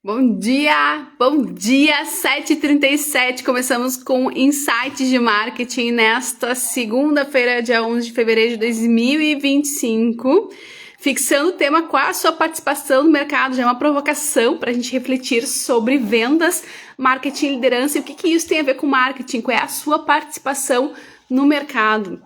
Bom dia, 7h37, começamos com Insights de Marketing nesta segunda-feira, dia 11 de fevereiro de 2025, fixando o tema qual a sua participação no mercado, já é uma provocação para a gente refletir sobre vendas, marketing e liderança e o que isso tem a ver com marketing, qual é a sua participação no mercado.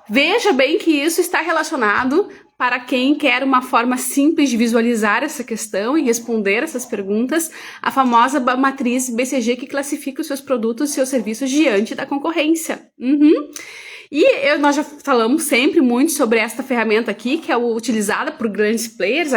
Veja bem que isso está relacionado para quem quer uma forma simples de visualizar essa questão e responder essas perguntas, a famosa matriz BCG que classifica os seus produtos e seus serviços diante da concorrência. Nós já falamos sempre muito sobre esta ferramenta aqui, que é utilizada por grandes players,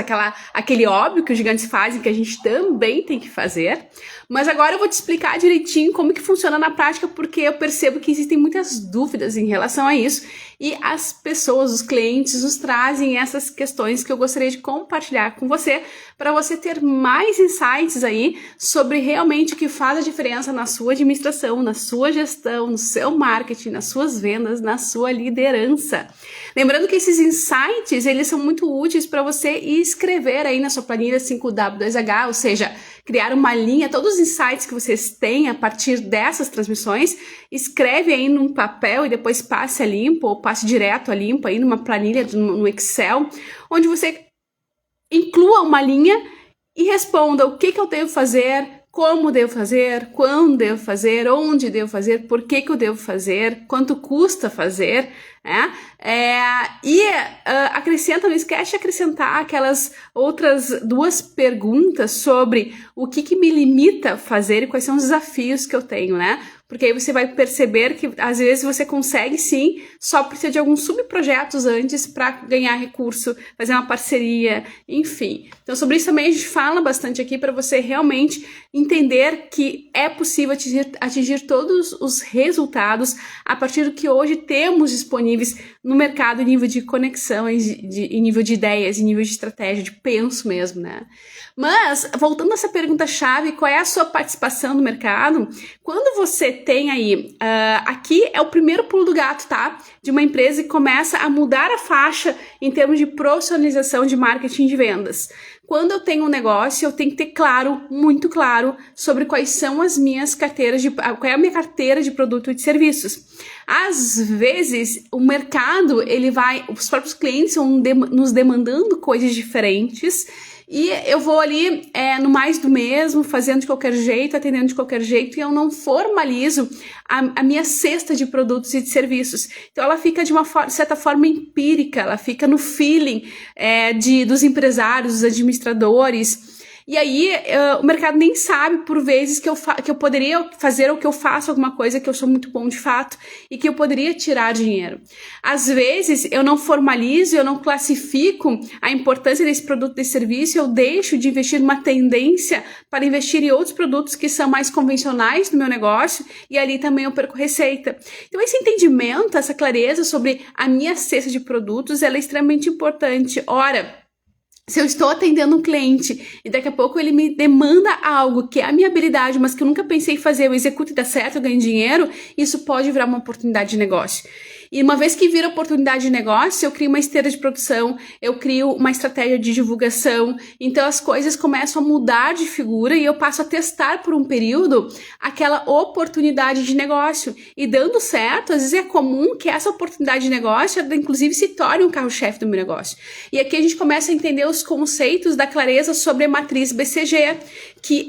aquele óbvio que os gigantes fazem, que a gente também tem que fazer. Mas agora eu vou te explicar direitinho como que funciona na prática, porque eu percebo que existem muitas dúvidas em relação a isso. E as pessoas, os clientes, nos trazem essas questões que eu gostaria de compartilhar com você, para você ter mais insights aí sobre realmente o que faz a diferença na sua administração, na sua gestão, no seu marketing, nas suas vendas, na sua liderança. Lembrando que esses insights, eles são muito úteis para você escrever aí na sua planilha 5W2H, ou seja, criar uma linha, todos os insights que vocês têm a partir dessas transmissões, escreve aí num papel e depois passe a limpo ou passe direto a limpo aí numa planilha no Excel, onde você inclua uma linha e responda o que eu devo fazer, como devo fazer, quando devo fazer, onde devo fazer, por que eu devo fazer, quanto custa fazer, né? Acrescenta, não esquece de acrescentar aquelas outras duas perguntas sobre o que me limita a fazer e quais são os desafios que eu tenho, né? Porque aí você vai perceber que às vezes você consegue sim, só precisa de alguns subprojetos antes para ganhar recurso, fazer uma parceria, enfim. Então sobre isso também a gente fala bastante aqui para você realmente entender que é possível atingir todos os resultados a partir do que hoje temos disponíveis no mercado em nível de conexão, em nível de ideias, em nível de estratégia, de penso mesmo, né? Mas, voltando a essa pergunta-chave, qual é a sua participação no mercado? Quando você tem aí, aqui é o primeiro pulo do gato, tá? De uma empresa que começa a mudar a faixa em termos de profissionalização de marketing de vendas. Quando eu tenho um negócio, eu tenho que ter claro, muito claro, sobre quais são as minhas carteiras qual é a minha carteira de produto e de serviços. Às vezes, o mercado, os próprios clientes vão nos demandando coisas diferentes, e eu vou ali no mais do mesmo, fazendo de qualquer jeito, atendendo de qualquer jeito, e eu não formalizo a minha cesta de produtos e de serviços. Então ela fica de uma certa forma empírica, ela fica no feeling dos empresários, dos administradores. E aí o mercado nem sabe por vezes que eu poderia fazer ou que eu faço alguma coisa que eu sou muito bom de fato e que eu poderia tirar dinheiro. Às vezes eu não formalizo, eu não classifico a importância desse produto, desse serviço, eu deixo de investir numa tendência para investir em outros produtos que são mais convencionais no meu negócio e ali também eu perco receita. Então esse entendimento, essa clareza sobre a minha cesta de produtos, ela é extremamente importante. Ora, se eu estou atendendo um cliente e daqui a pouco ele me demanda algo que é a minha habilidade, mas que eu nunca pensei em fazer, eu executo e dá certo, eu ganho dinheiro, isso pode virar uma oportunidade de negócio. E uma vez que vira oportunidade de negócio, eu crio uma esteira de produção, eu crio uma estratégia de divulgação, então as coisas começam a mudar de figura e eu passo a testar por um período aquela oportunidade de negócio. E dando certo, às vezes é comum que essa oportunidade de negócio, inclusive, se torne um carro-chefe do meu negócio. E aqui a gente começa a entender os conceitos da clareza sobre a matriz BCG, que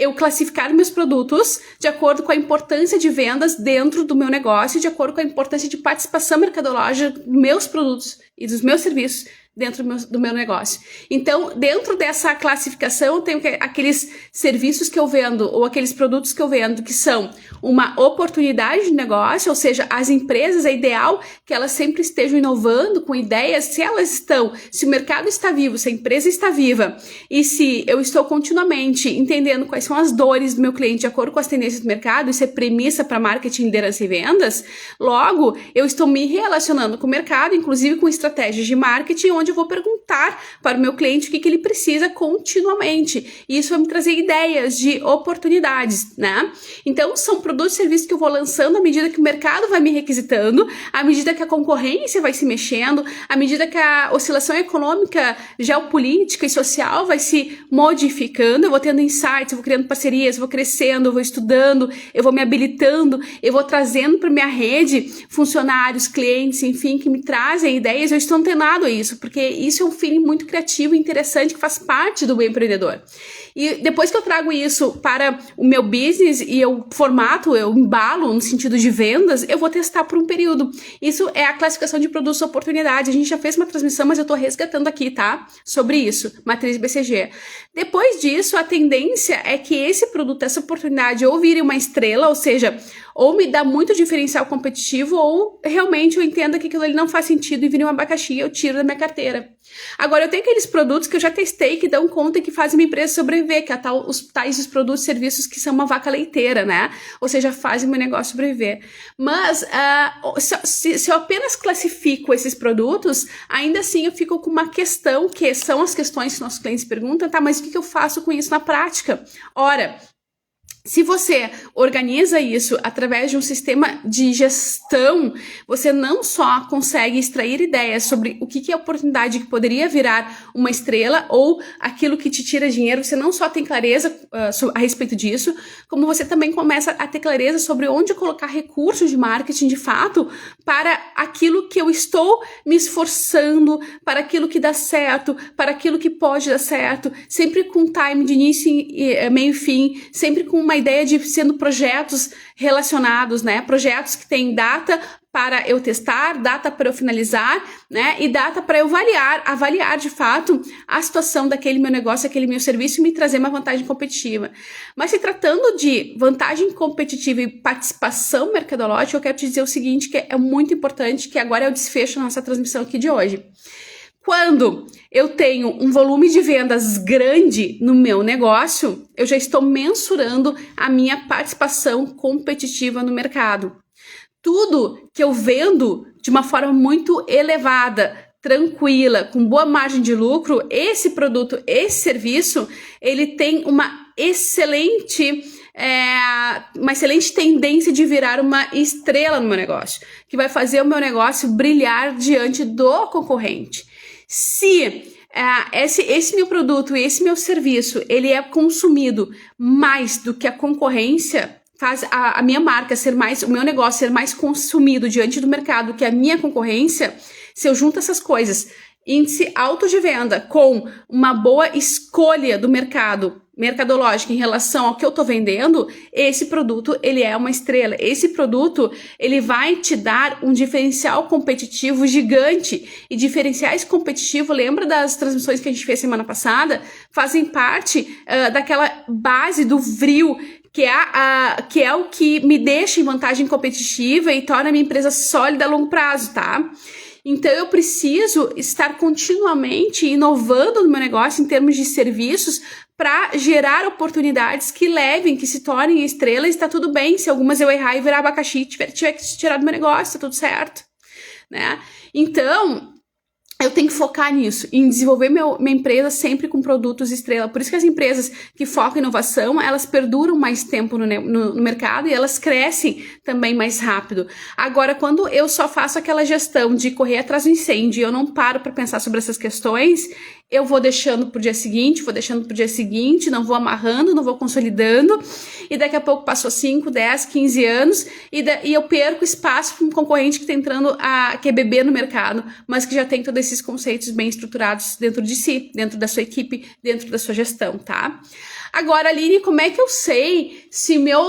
eu classificar meus produtos de acordo com a importância de vendas dentro do meu negócio, de acordo com a importância de participação mercadológica dos meus produtos e dos meus serviços dentro do meu negócio. Então, dentro dessa classificação, eu tenho aqueles serviços que eu vendo ou aqueles produtos que eu vendo que são uma oportunidade de negócio, ou seja, as empresas, é ideal que elas sempre estejam inovando com ideias, se o mercado está vivo, se a empresa está viva e se eu estou continuamente entendendo quais são as dores do meu cliente de acordo com as tendências do mercado, isso é premissa para marketing, liderança e vendas, logo eu estou me relacionando com o mercado, inclusive com estratégias de marketing, onde onde eu vou perguntar para o meu cliente o que ele precisa continuamente. E isso vai me trazer ideias de oportunidades, né? Então, são produtos e serviços que eu vou lançando à medida que o mercado vai me requisitando, à medida que a concorrência vai se mexendo, à medida que a oscilação econômica, geopolítica e social vai se modificando, eu vou tendo insights, eu vou criando parcerias, eu vou crescendo, eu vou estudando, eu vou me habilitando, eu vou trazendo para minha rede funcionários, clientes, enfim, que me trazem ideias. Eu estou antenado a isso, porque isso é um feeling muito criativo e interessante que faz parte do empreendedor. E depois que eu trago isso para o meu business e eu formato, eu embalo no sentido de vendas, eu vou testar por um período. Isso é a classificação de produtos oportunidade. A gente já fez uma transmissão, mas eu tô resgatando aqui, tá? Sobre isso, matriz BCG. Depois disso, a tendência é que esse produto, essa oportunidade, ou vire uma estrela, ou seja, ou me dá muito diferencial competitivo, ou realmente eu entenda que aquilo ali não faz sentido e vire um abacaxi e eu tiro da minha carteira. Agora, eu tenho aqueles produtos que eu já testei, que dão conta e que fazem minha empresa sobreviver, que é os tais produtos e serviços que são uma vaca leiteira, né? Ou seja, fazem meu negócio sobreviver. Mas, se eu apenas classifico esses produtos, ainda assim eu fico com uma questão, que são as questões que nossos clientes perguntam, tá, mas o que eu faço com isso na prática? Ora, se você organiza isso através de um sistema de gestão, você não só consegue extrair ideias sobre o que é a oportunidade que poderia virar uma estrela ou aquilo que te tira dinheiro, você não só tem clareza a respeito disso, como você também começa a ter clareza sobre onde colocar recursos de marketing de fato para aquilo que eu estou me esforçando, para aquilo que dá certo, para aquilo que pode dar certo, sempre com time de início, meio e fim, sempre com uma ideia de sendo projetos relacionados, né? Projetos que têm data para eu testar, data para eu finalizar, né? E data para eu avaliar de fato a situação daquele meu negócio, aquele meu serviço e me trazer uma vantagem competitiva. Mas se tratando de vantagem competitiva e participação mercadológica, eu quero te dizer o seguinte, que é muito importante, que agora é o desfecho da nossa transmissão aqui de hoje. Quando eu tenho um volume de vendas grande no meu negócio, eu já estou mensurando a minha participação competitiva no mercado. Tudo que eu vendo de uma forma muito elevada, tranquila, com boa margem de lucro, esse produto, esse serviço, ele tem uma excelente tendência de virar uma estrela no meu negócio, que vai fazer o meu negócio brilhar diante do concorrente. Se esse meu produto e esse meu serviço, ele é consumido mais do que a concorrência, faz a minha marca ser mais, o meu negócio ser mais consumido diante do mercado que a minha concorrência, se eu junto essas coisas, índice alto de venda com uma boa escolha do mercado, mercadológica em relação ao que eu tô vendendo, esse produto, ele é uma estrela. Esse produto, ele vai te dar um diferencial competitivo gigante. E diferenciais competitivos, lembra das transmissões que a gente fez semana passada? Fazem parte daquela base do vril, que é o que me deixa em vantagem competitiva e torna a minha empresa sólida a longo prazo, tá? Então, eu preciso estar continuamente inovando no meu negócio em termos de serviços para gerar oportunidades que levem, que se tornem estrelas. Está tudo bem se algumas eu errar e virar abacaxi e tiver que se tirar do meu negócio, tá tudo certo, né? Então, eu tenho que focar nisso, em desenvolver minha empresa sempre com produtos estrela. Por isso que as empresas que focam em inovação, elas perduram mais tempo no mercado e elas crescem também mais rápido. Agora, quando eu só faço aquela gestão de correr atrás do incêndio e eu não paro para pensar sobre essas questões, eu vou deixando pro dia seguinte, não vou amarrando, não vou consolidando, e daqui a pouco passou 5, 10, 15 anos, e eu perco espaço para um concorrente que está entrando que é bebê no mercado, mas que já tem todos esses conceitos bem estruturados dentro de si, dentro da sua equipe, dentro da sua gestão, tá? Agora, Aline, como é que eu sei se meu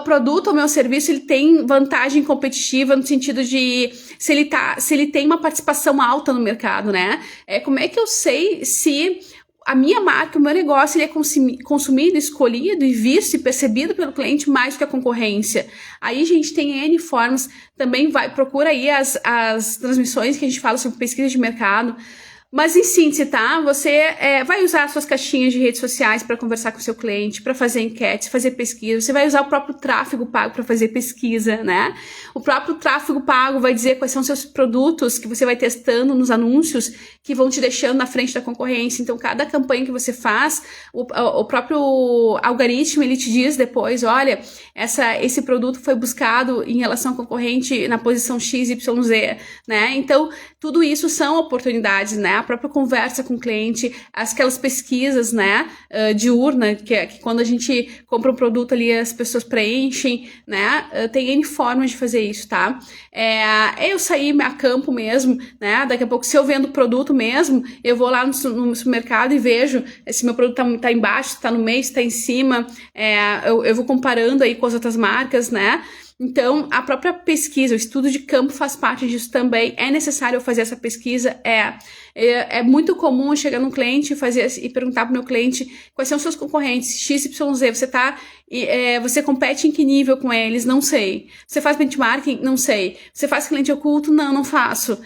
produto ou meu serviço ele tem vantagem competitiva no sentido de se ele tem uma participação alta no mercado, né? Como é que eu sei se a minha marca, o meu negócio, ele é consumido, escolhido e visto e percebido pelo cliente mais do que a concorrência? Aí, gente, tem N formas. Também procura aí as transmissões que a gente fala sobre pesquisa de mercado. Mas em síntese, tá? Você vai usar as suas caixinhas de redes sociais para conversar com o seu cliente, para fazer enquetes, fazer pesquisa. Você vai usar o próprio tráfego pago para fazer pesquisa, né? O próprio tráfego pago vai dizer quais são os seus produtos que você vai testando nos anúncios que vão te deixando na frente da concorrência. Então, cada campanha que você faz, o próprio algoritmo, ele te diz depois, olha, esse produto foi buscado em relação ao concorrente na posição XYZ, né? Então, tudo isso são oportunidades, né? A própria conversa com o cliente, aquelas pesquisas, né, diurna, que quando a gente compra um produto ali, as pessoas preenchem, né? Tem N formas de fazer isso, tá? Eu sair a campo mesmo, né? Daqui a pouco, se eu vendo produto mesmo, eu vou lá no supermercado e vejo se meu produto tá embaixo, se tá no meio, se tá em cima, eu vou comparando aí com as outras marcas, né? Então, a própria pesquisa, o estudo de campo faz parte disso também. É necessário eu fazer essa pesquisa? É muito comum chegar num cliente e perguntar pro meu cliente quais são os seus concorrentes, XYZ, você compete em que nível com eles? Não sei. Você faz benchmarking? Não sei. Você faz cliente oculto? Não faço.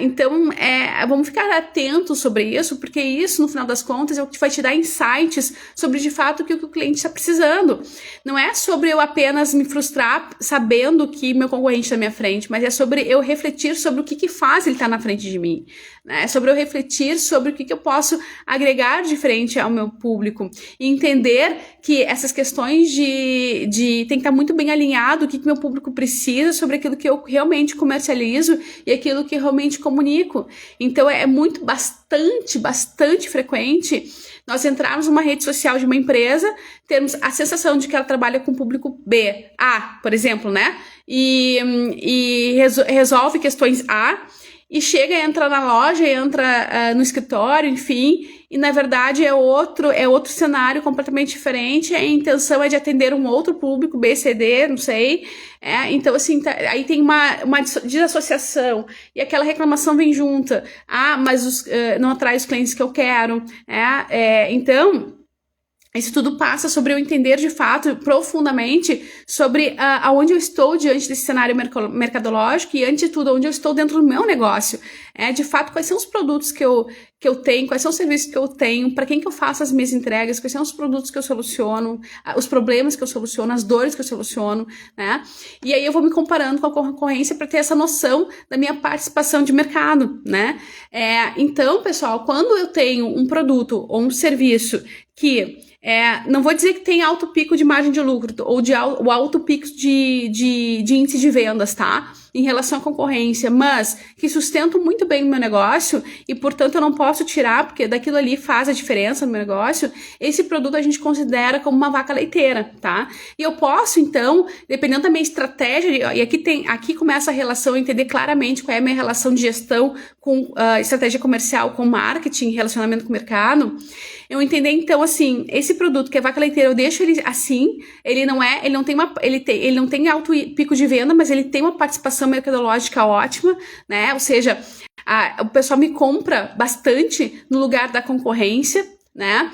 Então, vamos ficar atentos sobre isso, porque isso, no final das contas, é o que vai te dar insights sobre, de fato, o que o cliente está precisando. Não é sobre eu apenas me frustrar sabendo que meu concorrente está à minha frente, mas é sobre eu refletir sobre o que faz ele estar na frente de mim. É sobre eu refletir sobre o que eu posso agregar diferente ao meu público e entender que essas questões tem que estar muito bem alinhado o que meu público precisa sobre aquilo que eu realmente comercializo e aquilo que eu realmente comunico. Então é bastante frequente nós entrarmos numa rede social de uma empresa, termos a sensação de que ela trabalha com o público B, A, por exemplo, né? E resolve questões A, e entra na loja, entra no escritório, enfim, e na verdade é outro cenário completamente diferente. A intenção é de atender um outro público, B, C, D, não sei. Então, assim, aí tem uma desassociação, e aquela reclamação vem junta. Mas não atrai os clientes que eu quero. Então, isso tudo passa sobre eu entender de fato, profundamente, sobre aonde eu estou diante desse cenário mercadológico e, antes de tudo, onde eu estou dentro do meu negócio. De fato, quais são os produtos que eu tenho, quais são os serviços que eu tenho, para quem que eu faço as minhas entregas, quais são os produtos que eu soluciono, os problemas que eu soluciono, as dores que eu soluciono, né? E aí eu vou me comparando com a concorrência para ter essa noção da minha participação de mercado, né? Então, pessoal, quando eu tenho um produto ou um serviço que não vou dizer que tem alto pico de margem de lucro ou o alto pico de índice de vendas, tá? Em relação à concorrência, mas que sustento muito bem o meu negócio e, portanto, eu não posso tirar, porque daquilo ali faz a diferença no meu negócio. Esse produto a gente considera como uma vaca leiteira, tá? E eu posso, então, dependendo da minha estratégia, e aqui começa a relação, entender claramente qual é a minha relação de gestão com estratégia comercial, com marketing, relacionamento com o mercado. Eu entender, então, assim, esse produto que é vaca leiteira, eu deixo ele assim, ele não tem alto pico de venda, mas ele tem uma participação mercadológica ótima, né? Ou seja, o pessoal me compra bastante no lugar da concorrência, né?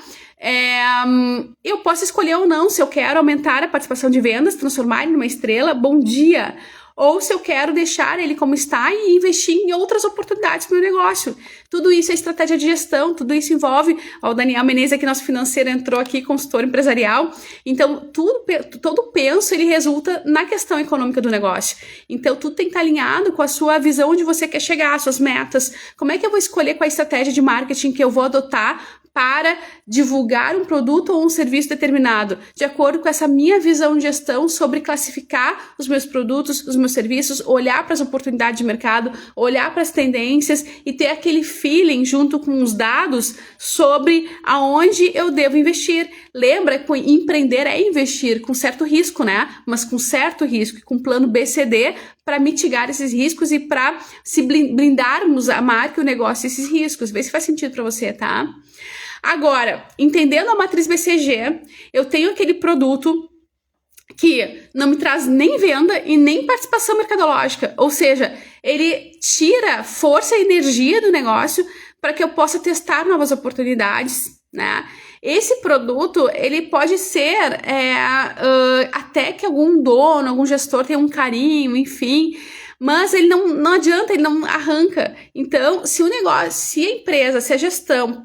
Eu posso escolher ou não se eu quero aumentar a participação de vendas, transformar ele numa estrela, bom dia, ou se eu quero deixar ele como está e investir em outras oportunidades para o meu negócio. Tudo isso é estratégia de gestão, tudo isso envolve, o Daniel Menezes aqui, nosso financeiro, entrou aqui, consultor empresarial, então todo penso, ele resulta na questão econômica do negócio. Então tudo tem que estar alinhado com a sua visão, onde você quer chegar, as suas metas, como é que eu vou escolher qual a estratégia de marketing que eu vou adotar para divulgar um produto ou um serviço determinado, de acordo com essa minha visão de gestão sobre classificar os meus produtos, os meus serviços, olhar para as oportunidades de mercado, olhar para as tendências e ter aquele feeling junto com os dados sobre aonde eu devo investir. Lembra que empreender é investir com certo risco, né? Mas com certo risco e com plano BCD para mitigar esses riscos e para se blindarmos a marca e o negócio desses riscos. Vê se faz sentido para você, tá? Agora, entendendo a matriz BCG, eu tenho aquele produto que não me traz nem venda e nem participação mercadológica, ou seja, ele tira força e energia do negócio para que eu possa testar novas oportunidades, né? Esse produto, ele pode ser até que algum dono, algum gestor tenha um carinho, enfim, mas ele não adianta, ele não arranca. Então, se o negócio, se a empresa, se a gestão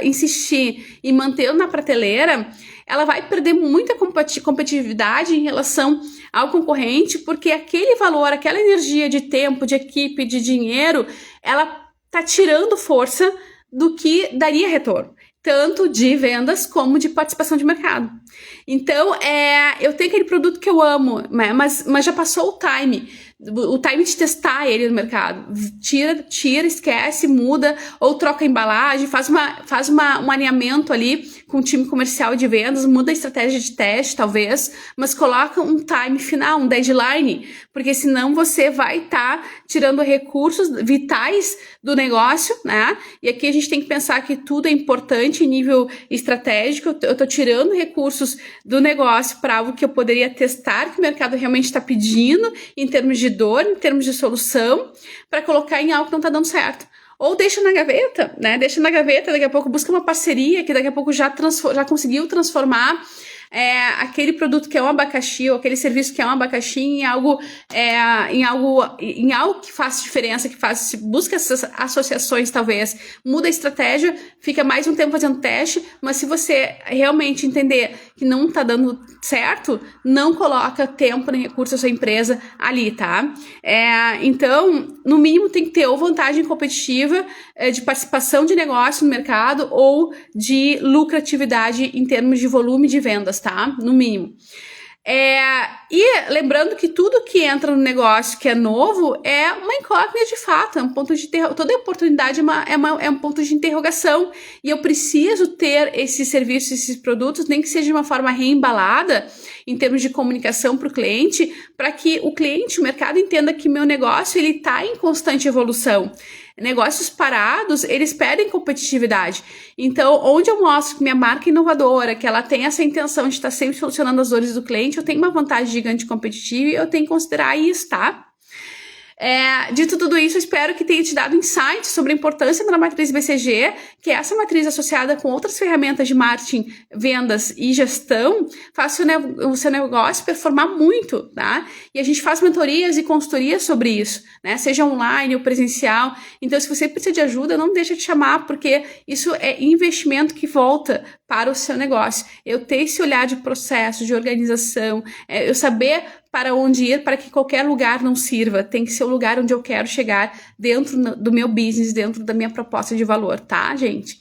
insistir em mantê-lo na prateleira, ela vai perder muita competitividade em relação ao concorrente, porque aquele valor, aquela energia de tempo, de equipe, de dinheiro, ela tá tirando força do que daria retorno, tanto de vendas como de participação de mercado. Então, eu tenho aquele produto que eu amo, né, mas já passou o time de testar ele no mercado. Tira, esquece, muda, ou troca a embalagem, faz um alinhamento ali com o time comercial de vendas, muda a estratégia de teste, talvez, mas coloca um time final, um deadline, porque senão você vai estar tirando recursos vitais do negócio, né? E aqui a gente tem que pensar que tudo é importante em nível estratégico. Eu tô tirando recursos do negócio para algo que eu poderia testar, que o mercado realmente está pedindo, em termos de dor, em termos de solução, para colocar em algo que não está dando certo. Ou deixa na gaveta, né? Deixa na gaveta, daqui a pouco busca uma parceria que daqui a pouco já conseguiu transformar aquele produto que é um abacaxi, ou aquele serviço que é um abacaxi em algo que faz diferença, busca essas associações, talvez, muda a estratégia, fica mais um tempo fazendo teste, mas se você realmente entender que não tá dando certo, não coloca tempo nem recurso da sua empresa ali, tá? Então, no mínimo tem que ter ou vantagem competitiva de participação de negócio no mercado ou de lucratividade em termos de volume de vendas, tá? No mínimo. E lembrando que tudo que entra no negócio que é novo é uma incógnita de fato, é um ponto de toda oportunidade é um ponto de interrogação, e eu preciso ter esses serviços, esses produtos, nem que seja de uma forma reembalada em termos de comunicação para o cliente, para que o cliente, o mercado entenda que meu negócio ele está em constante evolução. Negócios parados, eles perdem competitividade. Então, onde eu mostro que minha marca é inovadora, que ela tem essa intenção de estar sempre solucionando as dores do cliente, eu tenho uma vantagem gigante competitiva e eu tenho que considerar isso, tá? Dito tudo isso, eu espero que tenha te dado insights sobre a importância da matriz BCG, que é essa matriz associada com outras ferramentas de marketing, vendas e gestão, faz o seu negócio performar muito, tá? E a gente faz mentorias e consultorias sobre isso, né? Seja online ou presencial. Então, se você precisa de ajuda, não deixa de chamar, porque isso é investimento que volta para o seu negócio. Eu ter esse olhar de processo, de organização, eu saber para onde ir, para que qualquer lugar não sirva. Tem que ser o lugar onde eu quero chegar dentro do meu business, dentro da minha proposta de valor, tá, gente?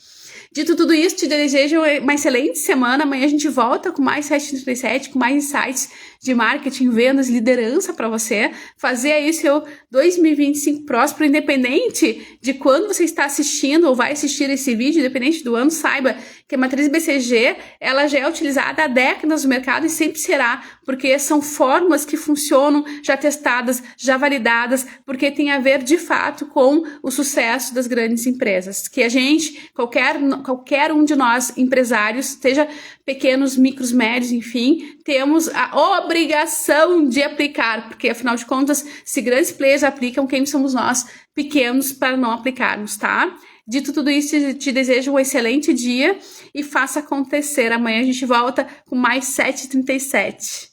Dito tudo isso, te desejo uma excelente semana. Amanhã a gente volta com mais 737, com mais insights de marketing, vendas, liderança para você. Fazer aí seu 2025 próspero, independente de quando você está assistindo ou vai assistir esse vídeo, independente do ano, saiba que a matriz BCG, ela já é utilizada há décadas no mercado e sempre será, porque são fórmulas que funcionam, já testadas, já validadas, porque tem a ver, de fato, com o sucesso das grandes empresas. Que a gente, qualquer um de nós, empresários, seja pequenos, micros, médios, enfim, temos a obrigação de aplicar, porque, afinal de contas, se grandes players aplicam, quem somos nós, pequenos, para não aplicarmos, tá? Dito tudo isso, te desejo um excelente dia e faça acontecer. Amanhã a gente volta com mais 737.